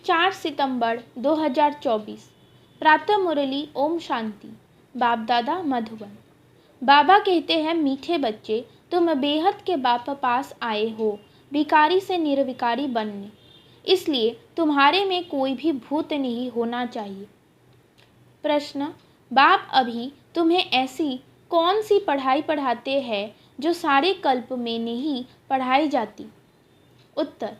4 सितंबर 2024। प्रातः मुरली। ओम शांति। बाप दादा मधुबन। बाबा कहते हैं, मीठे बच्चे, तुम बेहद के बाप पास आए हो भिखारी से निर्विकारी बनने, इसलिए तुम्हारे में कोई भी भूत नहीं होना चाहिए। प्रश्न, बाप अभी तुम्हें ऐसी कौन सी पढ़ाई पढ़ाते हैं जो सारे कल्प में नहीं पढ़ाई जाती? उत्तर,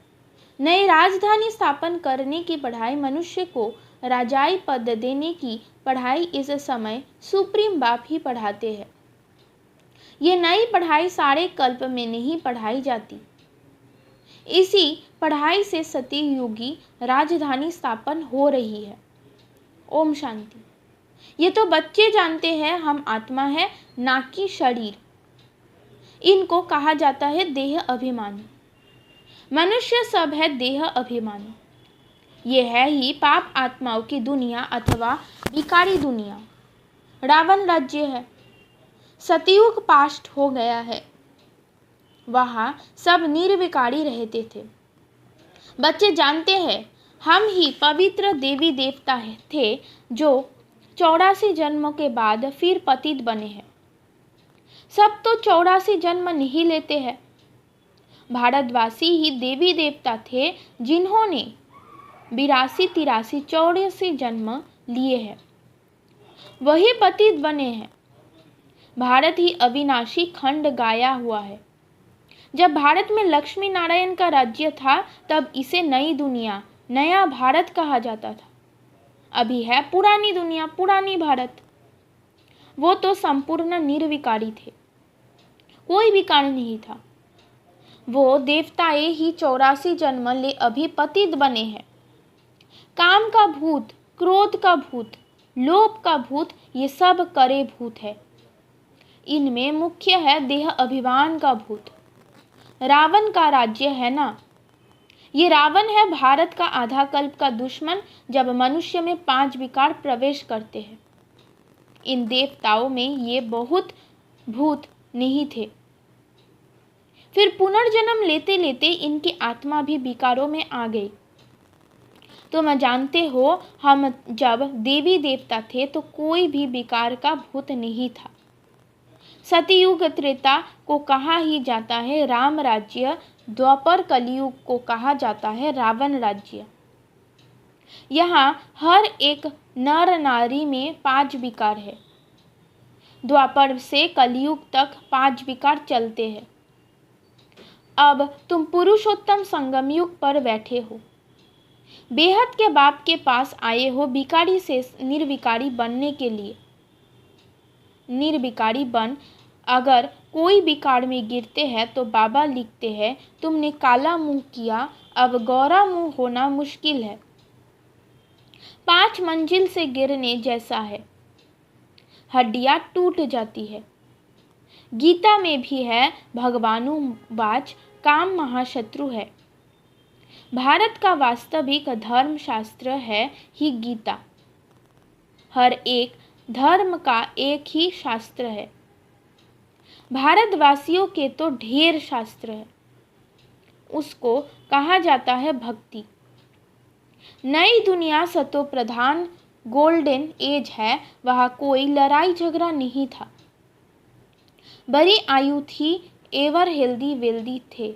नई राजधानी स्थापन करने की पढ़ाई, मनुष्य को राजाई पद देने की पढ़ाई इस समय सुप्रीम बाप ही पढ़ाते हैं। ये नई पढ़ाई सारे कल्प में नहीं पढ़ाई जाती। इसी पढ़ाई से सतयुगी राजधानी स्थापन हो रही है। ओम शांति। ये तो बच्चे जानते हैं हम आत्मा है, ना कि शरीर। इनको कहा जाता है देह अभिमानी। मनुष्य सब है देह अभिमानी। ये है ही पाप आत्माओं की दुनिया अथवा भिखारी दुनिया। रावण राज्य है। सतयुग पास्ट हो गया है। वहाँ सब निर्विकारी रहते थे। बच्चे जानते हैं हम ही पवित्र देवी देवता थे जो 84 जन्मों के बाद फिर पतित बने हैं। सब तो 84 जन्म नहीं लेते हैं। भारतवासी ही देवी देवता थे जिन्होंने 82, 83, 84 जन्म लिए हैं, वही पतित बने हैं। भारत ही अविनाशी खंड गाया हुआ है। जब भारत में लक्ष्मी नारायण का राज्य था तब इसे नई दुनिया, नया भारत कहा जाता था। अभी है पुरानी दुनिया, पुरानी भारत। वो तो संपूर्ण निर्विकारी थे, कोई विकार नहीं था। वो देवताएं ही 84 जन्म ले अभी पतित बने हैं। काम का भूत, क्रोध का भूत, लोभ का भूत, ये सब करे भूत है। इनमें मुख्य है देह अभिमान का भूत। रावण का राज्य है ना, ये रावण है भारत का आधा कल्प का दुश्मन। जब मनुष्य में 5 विकार प्रवेश करते हैं, इन देवताओं में ये बहुत भूत नहीं थे। फिर पुनर्जन्म लेते लेते इनकी आत्मा भी विकारों में आ गई। तुम जानते हो हम जब देवी देवता थे तो कोई भी विकार का भूत नहीं था। सतयुग त्रेता को कहा ही जाता है राम राज्य, द्वापर कलयुग को कहा जाता है रावण राज्य। यहाँ हर एक नर नारी में 5 विकार है। द्वापर से कलयुग तक 5 विकार चलते हैं। अब तुम पुरुषोत्तम संगम युग पर बैठे हो, बेहद के बाप के पास आए हो भिखारी से निर्विकारी बनने के लिए। निर्विकारी बन, अगर कोई विकार में गिरते हैं तो बाबा लिखते हैं, तुमने काला मुंह किया, अब गोरा मुंह होना मुश्किल है। 5 मंजिल से गिरने जैसा है, हड्डियां टूट जाती है। गीता में भी है, भगवानुवाच काम महाशत्रु है। भारत का वास्तविक धर्म शास्त्र है ही गीता। हर एक धर्म का एक ही शास्त्र है। भारतवासियों के तो ढेर शास्त्र है। उसको कहा जाता है भक्ति। नई दुनिया सतो प्रधान गोल्डन एज है। वहाँ कोई लड़ाई झगड़ा नहीं था। बड़ी आयु थी, एवर हेल्दी वेल्दी थे।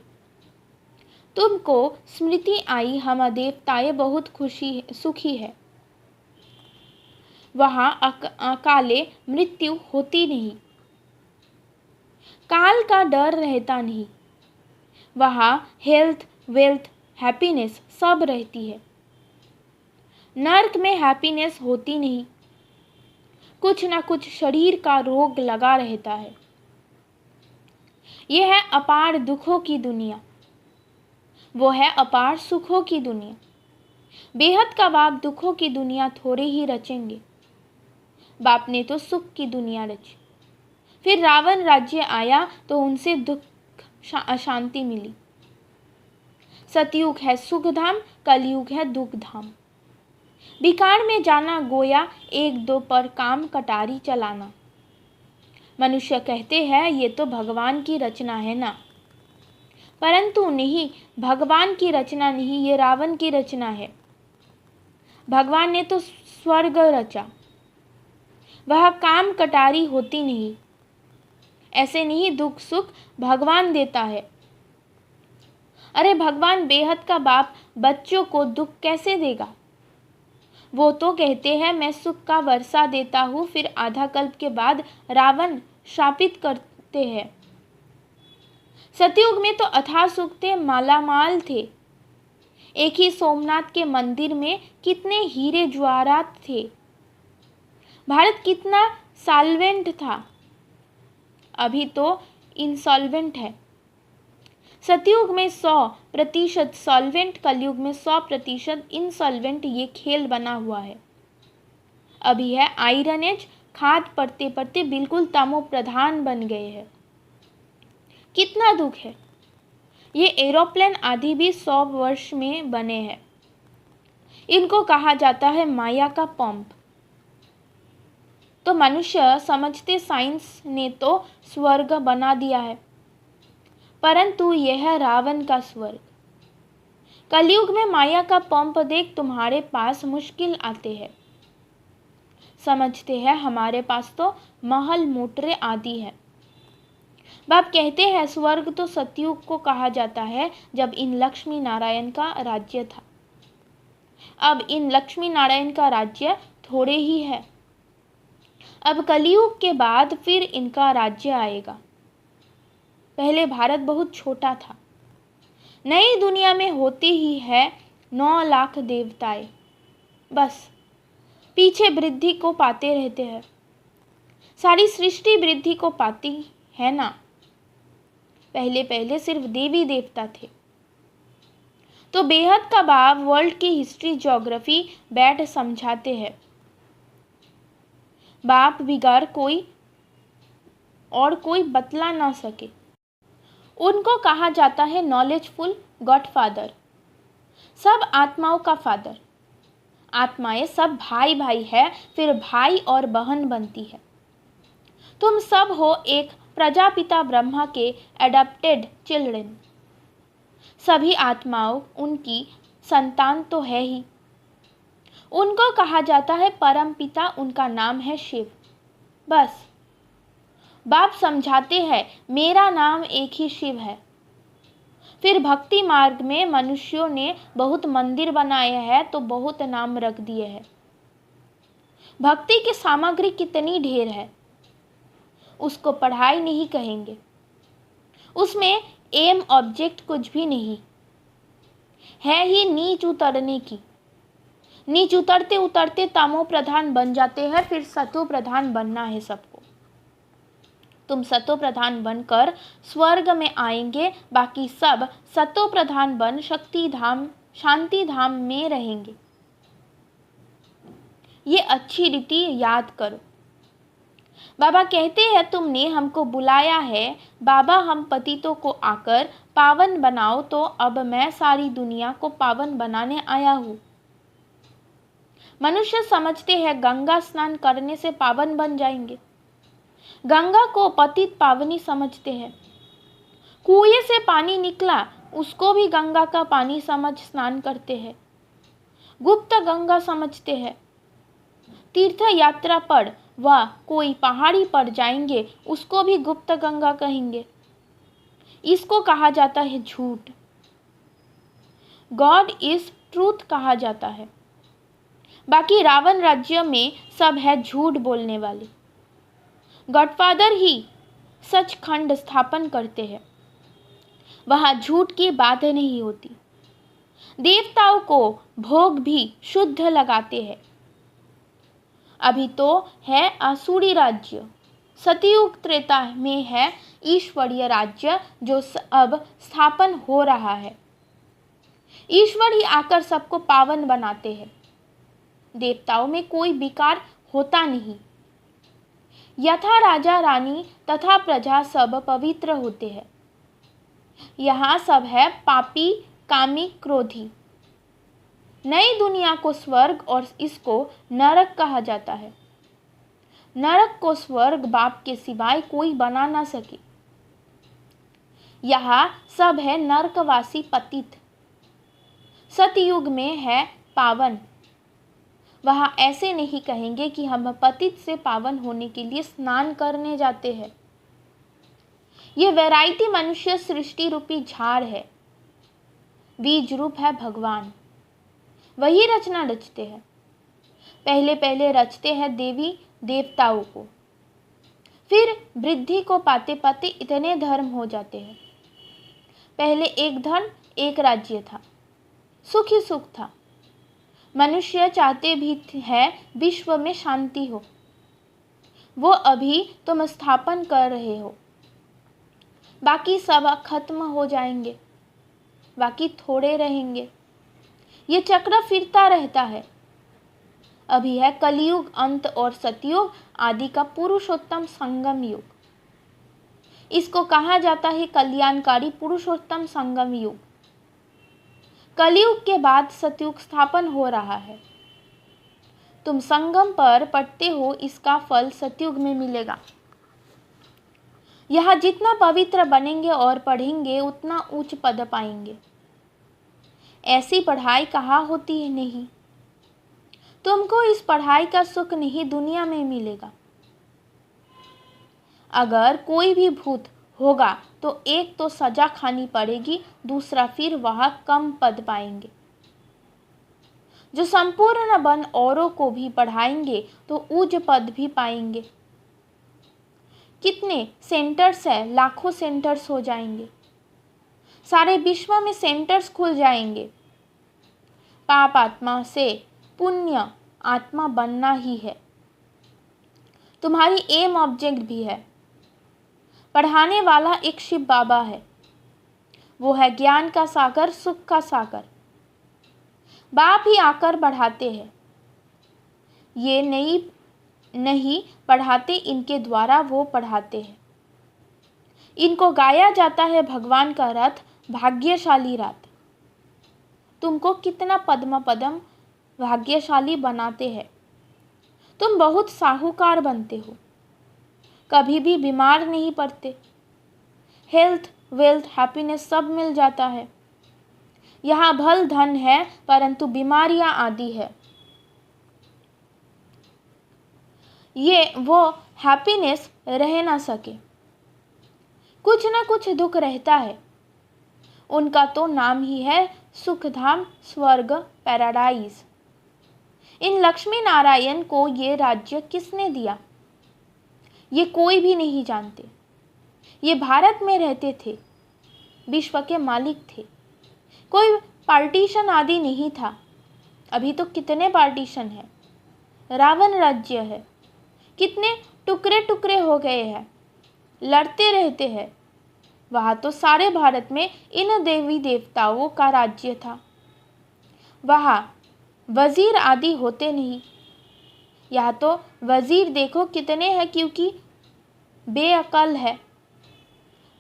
तुमको स्मृति आई, हम देवताएं बहुत सुखी है। वहाँ अकाले मृत्यु होती नहीं, काल का डर रहता नहीं। वहाँ हेल्थ, वेल्थ, हैप्पीनेस सब रहती है। नर्क में हैप्पीनेस होती नहीं, कुछ ना कुछ शरीर का रोग लगा रहता है। यह है अपार दुखों की दुनिया, वो है अपार सुखों की दुनिया। बेहद का बाप दुखों की दुनिया थोड़े ही रचेंगे। बाप ने तो सुख की दुनिया रची। फिर रावण राज्य आया तो उनसे दुख, अशांति मिली। सतयुग है सुख धाम, कलयुग है दुख धाम। विकार में जाना गोया, 1-2 पर काम कटारी चलाना। मनुष्य कहते हैं ये तो भगवान की रचना है ना, परंतु नहीं, भगवान की रचना नहीं, ये रावण की रचना है। भगवान ने तो स्वर्ग रचा, वह काम कटारी होती नहीं। ऐसे नहीं दुख सुख भगवान देता है। अरे भगवान बेहद का बाप बच्चों को दुख कैसे देगा? वो तो कहते हैं मैं सुख का वर्षा देता हूँ, फिर आधा कल्प के बाद रावण शापित करते हैं। सतयुग में तो अथाह सुख थे, मालामाल थे। एक ही सोमनाथ के मंदिर में कितने हीरे जवाहरात थे। भारत कितना सॉल्वेंट था, अभी तो इंसॉल्वेंट है। सतयुग में 100% सॉल्वेंट, कलयुग में 100% इंसॉल्वेंट। ये खेल बना हुआ है। अभी है आयरन एज, खाद पड़ते पड़ते बिल्कुल तमो प्रधान बन गए हैं। कितना दुख है। ये एरोप्लेन आदि भी 100 वर्ष में बने हैं। इनको कहा जाता है माया का पंप। तो मनुष्य समझते साइंस ने तो स्वर्ग बना दिया है, परंतु यह है रावण का स्वर्ग। कलयुग में माया का पंप देख तुम्हारे पास मुश्किल आते हैं। समझते हैं हमारे पास तो महल मोटरें आदि है। बाप कहते हैं स्वर्ग तो सतयुग को कहा जाता है, जब इन लक्ष्मी नारायण का राज्य था। अब इन लक्ष्मी नारायण का राज्य थोड़े ही है। अब कलयुग के बाद फिर इनका राज्य आएगा। पहले भारत बहुत छोटा था। नई दुनिया में होती ही है 9 लाख देवताएं। बस पीछे वृद्धि को पाते रहते हैं। सारी सृष्टि वृद्धि को पाती है ना। पहले पहले सिर्फ देवी देवता थे। तो बेहद का बाप वर्ल्ड की हिस्ट्री ज्योग्राफी बैठ समझाते हैं। बाप बिगाड़ कोई और कोई बतला ना सके। उनको कहा जाता है नॉलेजफुल गॉडफादर, सब आत्माओं का फादर। आत्माएं सब भाई भाई है, फिर भाई और बहन बनती है। तुम सब हो एक प्रजापिता ब्रह्मा के एडॉप्टेड चिल्ड्रन। सभी आत्माओं उनकी संतान तो है ही। उनको कहा जाता है परम पिता, उनका नाम है शिव। बस बाप समझाते हैं मेरा नाम एक ही शिव है। फिर भक्ति मार्ग में मनुष्यों ने बहुत मंदिर बनाए हैं तो बहुत नाम रख दिए हैं। भक्ति की सामग्री कितनी ढेर है, उसको पढ़ाई नहीं कहेंगे। उसमें एम ऑब्जेक्ट कुछ भी नहीं है ही नीच उतरने की। नीच उतरते उतरते तमो प्रधान बन जाते हैं, फिर सतो प्रधान बनना है सबको। तुम सतो प्रधान बनकर स्वर्ग में आएंगे, बाकी सब सतो प्रधान बन शक्ति धाम शांति धाम में रहेंगे। ये अच्छी रीति याद करो। बाबा कहते हैं तुमने हमको बुलाया है बाबा, हम पतितों को आकर पावन बनाओ, तो अब मैं सारी दुनिया को पावन बनाने आया हूँ। मनुष्य समझते हैं गंगा स्नान करने से पावन बन जाएंगे। गंगा को पतित पावनी समझते हैं। कुएं से पानी निकला उसको भी गंगा का पानी समझ स्नान करते हैं। गुप्त गंगा समझते हैं। तीर्थ यात्रा पर व कोई पहाड़ी पर जाएंगे उसको भी गुप्त गंगा कहेंगे। इसको कहा जाता है झूठ। गॉड इज ट्रूथ कहा जाता है। बाकी रावण राज्य में सब है झूठ बोलने वाले। गॉडफादर ही सचखंड स्थापन करते हैं, वहां झूठ की बात नहीं होती। देवताओं को भोग भी शुद्ध लगाते हैं। अभी तो है आसुरी राज्य, सतयुग त्रेता में है ईश्वरीय राज्य जो अब स्थापन हो रहा है। ईश्वर ही आकर सबको पावन बनाते हैं। देवताओं में कोई विकार होता नहीं। यथा राजा रानी तथा प्रजा सब पवित्र होते हैं। यहाँ सब है पापी कामी क्रोधी। नई दुनिया को स्वर्ग और इसको नरक कहा जाता है। नरक को स्वर्ग बाप के सिवाय कोई बना ना सके। यहाँ सब है नरकवासी पतित। सतयुग में है पावन। वहाँ ऐसे नहीं कहेंगे कि हम पतित से पावन होने के लिए स्नान करने जाते हैं। ये वैरायटी मनुष्य सृष्टि रूपी झाड़ है, बीज रूप है भगवान। वही रचना रचते हैं। पहले पहले रचते हैं देवी देवताओं को, फिर वृद्धि को पाते पाते इतने धर्म हो जाते हैं। पहले एक धर्म एक राज्य था, सुख ही सुख था। मनुष्य चाहते भी है विश्व में शांति हो, वो अभी तुम स्थापन कर रहे हो। बाकी सब खत्म हो जाएंगे, बाकी थोड़े रहेंगे। ये चक्र फिरता रहता है। अभी है कलयुग अंत और सतयुग आदि का पुरुषोत्तम संगम युग। इसको कहा जाता है कल्याणकारी पुरुषोत्तम संगम युग। कलयुग के बाद सतयुग स्थापन हो रहा है। तुम संगम पर पढ़ते हो, इसका फल सतयुग में मिलेगा। यहाँ जितना पवित्र बनेंगे और पढ़ेंगे उतना उच्च पद पाएंगे। ऐसी पढ़ाई कहाँ होती है? नहीं, तुमको इस पढ़ाई का सुख नहीं दुनिया में मिलेगा। अगर कोई भी भूत होगा तो एक तो सजा खानी पड़ेगी, दूसरा फिर वह कम पद पाएंगे। जो संपूर्ण बन औरों को भी पढ़ाएंगे तो उच्च पद भी पाएंगे। कितने सेंटर्स है, लाखों सेंटर्स हो जाएंगे। सारे विश्व में सेंटर्स खुल जाएंगे। पाप आत्मा से पुण्य आत्मा बनना ही है। तुम्हारी एम ऑब्जेक्ट भी है। पढ़ाने वाला एक शिव बाबा है। वो है ज्ञान का सागर, सुख का सागर। बाप ही आकर बढ़ाते हैं। ये नहीं पढ़ाते, इनके द्वारा वो पढ़ाते हैं। इनको गाया जाता है भगवान का रथ, भाग्यशाली रात। तुमको कितना पद्म पदम भाग्यशाली बनाते हैं। तुम बहुत साहूकार बनते हो, कभी भी बीमार नहीं पड़ते। हेल्थ, वेल्थ, हैप्पीनेस सब मिल जाता है। यहाँ भल धन है परंतु बीमारियां आदि है। ये वो हैप्पीनेस रह ना सके, कुछ ना कुछ दुख रहता है। उनका तो नाम ही है सुखधाम, स्वर्ग, पैराडाइज। इन लक्ष्मी नारायण को ये राज्य किसने दिया? ये कोई भी नहीं जानते। ये भारत में रहते थे, विश्व के मालिक थे। कोई पार्टीशन आदि नहीं था। अभी तो कितने पार्टीशन है। रावण राज्य है, कितने टुकड़े टुकड़े हो गए हैं, लड़ते रहते हैं। वहाँ तो सारे भारत में इन देवी देवताओं का राज्य था। वहाँ वजीर आदि होते नहीं। यहाँ तो वजीर देखो कितने हैं, क्योंकि बेअकल है।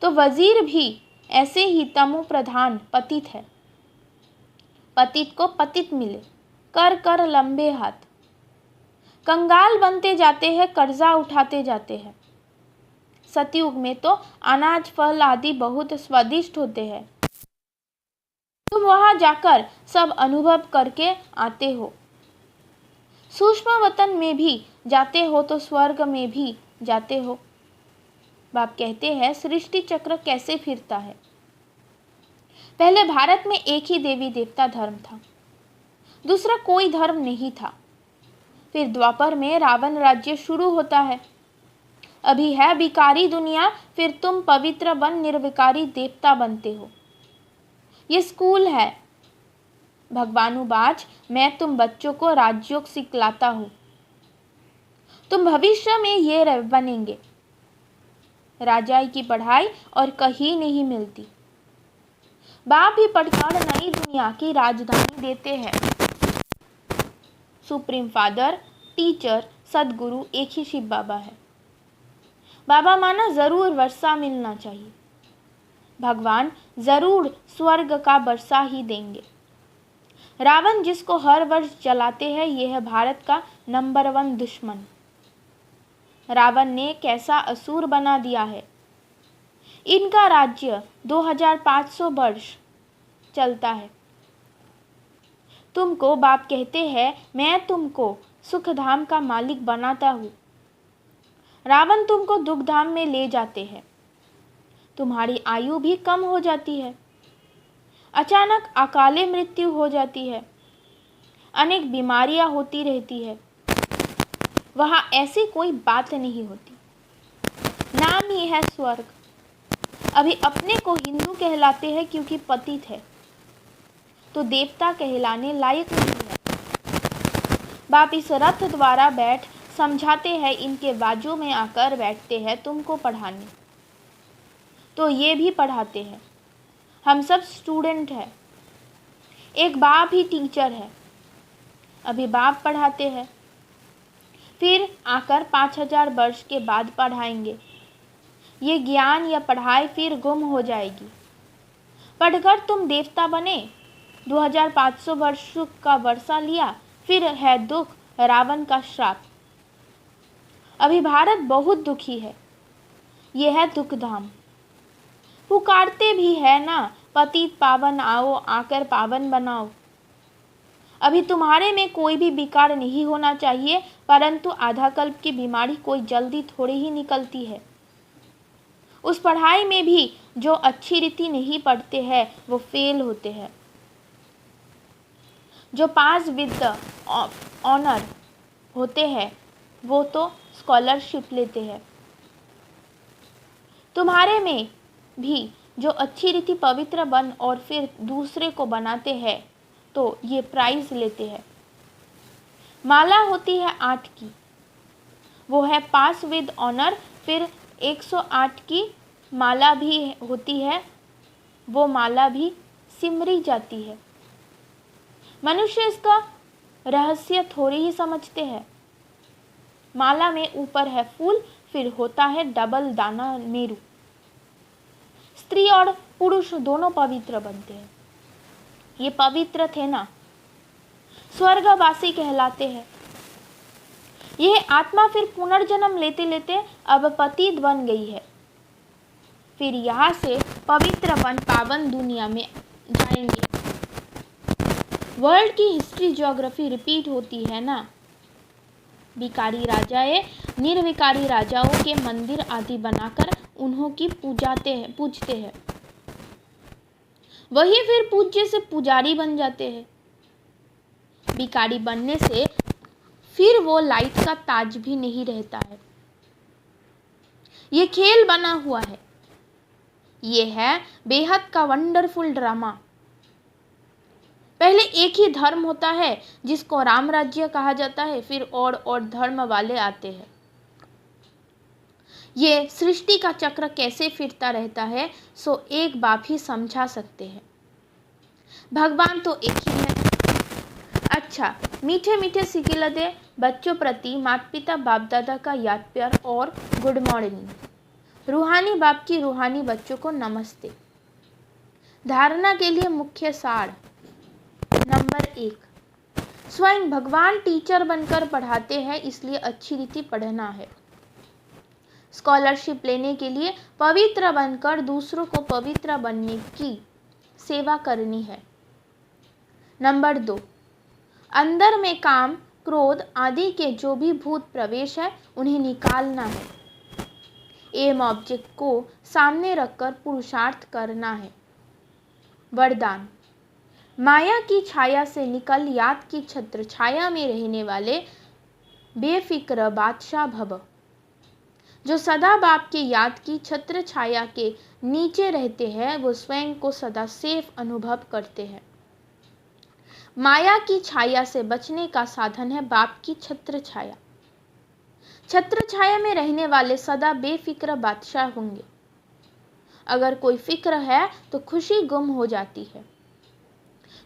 तो वजीर भी ऐसे ही तमो प्रधान पतित है। पतित को पतित मिले, कर कर लंबे हाथ। कंगाल बनते जाते हैं, कर्जा उठाते जाते हैं। सतयुग में तो अनाज फल आदि बहुत स्वादिष्ट होते हैं। तुम वहां जाकर सब अनुभव करके आते हो। सूक्ष्म वतन में भी जाते हो तो स्वर्ग में भी जाते हो। बाप कहते हैं सृष्टि चक्र कैसे फिरता है। पहले भारत में एक ही देवी देवता धर्म था, दूसरा कोई धर्म नहीं था। फिर द्वापर में रावण राज्य शुरू होता है। अभी है विकारी दुनिया, फिर तुम पवित्र बन निर्विकारी देवता बनते हो। ये स्कूल है भगवानुवाच, मैं तुम बच्चों को राजयोग सिखलाता हूँ। तुम भविष्य में ये बनेंगे। राजाई की पढ़ाई और कहीं नहीं मिलती। बाप ही पढ़कर नई दुनिया की राजधानी देते हैं। सुप्रीम फादर, टीचर, सदगुरु एक ही शिव बाबा है। बाबा माना जरूर वर्षा मिलना चाहिए। भगवान जरूर स्वर्ग का वर्षा ही देंगे। रावण जिसको हर वर्ष जलाते हैं, यह है भारत का नंबर 1 दुश्मन। रावण ने कैसा असुर बना दिया है। इनका राज्य 2500 वर्ष चलता है। तुमको बाप कहते हैं, मैं तुमको सुखधाम का मालिक बनाता हूँ। रावण तुमको दुखधाम में ले जाते हैं। तुम्हारी आयु भी कम हो जाती है। अचानक अकाले मृत्यु हो जाती है। अनेक बीमारियां होती रहती है। वहाँ ऐसी कोई बात नहीं होती। नाम ही है स्वर्ग। अभी अपने को हिंदू कहलाते हैं क्योंकि पतित है, तो देवता कहलाने लायक नहीं है। बाप इस रथ द्वारा बैठ समझाते हैं, इनके बाजू में आकर बैठते हैं तुमको पढ़ाने, तो ये भी पढ़ाते हैं। हम सब स्टूडेंट हैं। एक बाप ही टीचर है। अभी बाप पढ़ाते हैं, फिर आकर 5000 वर्ष के बाद पढ़ाएंगे। ये ज्ञान या पढ़ाई फिर गुम हो जाएगी। पढ़कर तुम देवता बने, 2500 वर्ष का वर्षा लिया, फिर है दुख, रावण का श्राप। अभी भारत बहुत दुखी है। यह है दुखधाम। पुकारते भी है ना, पतित पावन आओ, आकर पावन बनाओ। अभी तुम्हारे में कोई भी विकार नहीं होना चाहिए, परंतु आधा कल्प की बीमारी कोई जल्दी थोड़ी ही निकलती है। उस पढ़ाई में भी जो अच्छी रीति नहीं पढ़ते हैं वो फेल होते हैं। जो पास विद ऑनर होते हैं वो तो स्कॉलरशिप लेते हैं। तुम्हारे में भी जो अच्छी रीति पवित्र बन और फिर दूसरे को बनाते हैं तो ये प्राइज लेते हैं। माला होती है 8 की, वो है पास विद ऑनर। फिर 108 की माला भी होती है, वो माला भी सिमरी जाती है। मनुष्य इसका रहस्य थोड़ी ही समझते हैं। माला में ऊपर है फूल, फिर होता है डबल दाना मेरू। स्त्री और पुरुष दोनों पवित्र बनते हैं। ये पवित्र थे ना, स्वर्गवासी कहलाते हैं। यह आत्मा फिर पुनर्जन्म लेते लेते अब पतित बन गई है। फिर यहाँ से पवित्र बन पावन दुनिया में जाएंगे। वर्ल्ड की हिस्ट्री ज्योग्राफी रिपीट होती है ना। विकारी राजाएं निर्विकारी राजाओं के मंदिर आदि बनाकर उन्हों की पूजते हैं। वही फिर पूज्य से पुजारी बन जाते हैं। भिखारी बनने से फिर वो लाइट का ताज भी नहीं रहता है। ये खेल बना हुआ है। ये है बेहद का वंडरफुल ड्रामा। पहले एक ही धर्म होता है जिसको राम राज्य कहा जाता है, फिर और धर्म वाले आते हैं। ये सृष्टि का चक्र कैसे फिरता रहता है सो एक बाप ही समझा सकते हैं। भगवान तो एक ही है। अच्छा, मीठे मीठे सिकिलदे बच्चों प्रति माता पिता बाप दादा का याद प्यार और गुड मॉर्निंग। रूहानी बाप की रूहानी बच्चों को नमस्ते। धारणा के लिए मुख्य सार। नंबर 1, स्वयं भगवान टीचर बनकर पढ़ाते हैं, इसलिए अच्छी रीति पढ़ना है। स्कॉलरशिप लेने के लिए पवित्र बनकर दूसरों को पवित्र बनने की सेवा करनी है। नंबर 2, अंदर में काम क्रोध आदि के जो भी भूत प्रवेश है उन्हें निकालना है। एम ऑब्जेक्ट को सामने रखकर पुरुषार्थ करना है। वरदान, माया की छाया से निकल याद की छत्र छाया में रहने वाले बेफिक्र बादशाह भव। जो सदा बाप की याद की छत्र छाया के नीचे रहते हैं वो स्वयं को सदा सेफ अनुभव करते हैं। माया की छाया से बचने का साधन है बाप की छत्र छाया। छत्र छाया में रहने वाले सदा बेफिक्र बादशाह होंगे। अगर कोई फिक्र है तो खुशी गुम हो जाती है।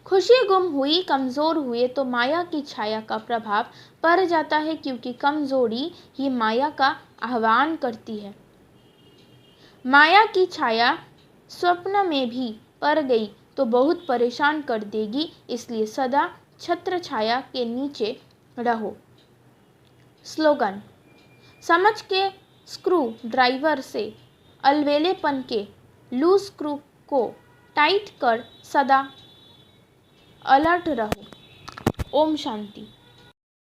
खुशी गुम हुई, कमजोर हुए तो माया की छाया का प्रभाव पड़ जाता है, क्योंकि कमजोरी ही माया का आह्वान करती है। माया की छाया स्वप्न में भी पड़ गई तो बहुत परेशान कर देगी, इसलिए सदा छत्र छाया के नीचे रहो। स्लोगन, समझ के स्क्रू ड्राइवर से अलवेलेपन के लूज स्क्रू को टाइट कर सदा अलर्ट रहो। ओम शांति।